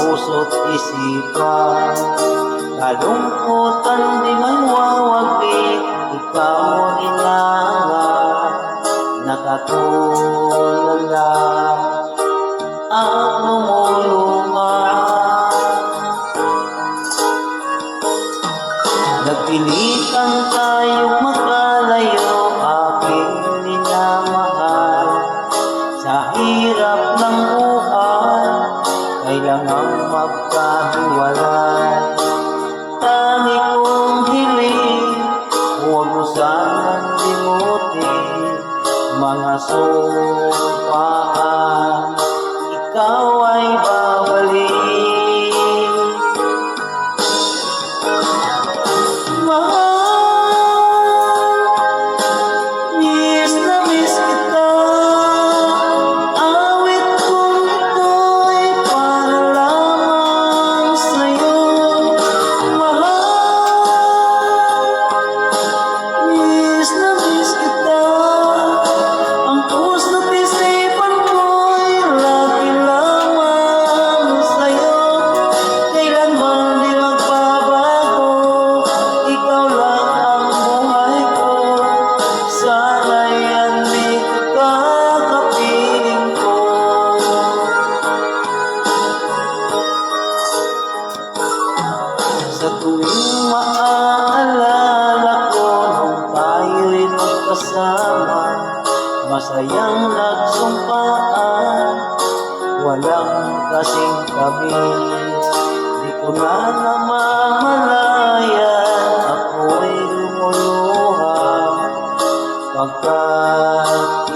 puso't isipan. Kalungkutan di man wawaglit, ikaw ang inangat, nakatulala at lumulungan. Nagpilitan tayong magkalayo, aking minamahal. Sa hirap ng buhay, kailangang magkahiwalay. Tangi kong hiling, huwag mo sanang limutin mga sumpaan, ikaw ay babalik. Miss na miss kita, awit kong ito'y para lamang sa'yo. Miss na miss kita, ang puso't isipan ko'y lagi lamang sa'yo. Kailanman di magbabago, ikaw lang ang buhay ko. Sana'y andito ka, kapiling ko. Sa tuwing maaalala ko nung tayo'y magkasama, masayang nagsumpaan, walang kasing tabi. Di ko na namamalayan, ako'y lumuluha pagkat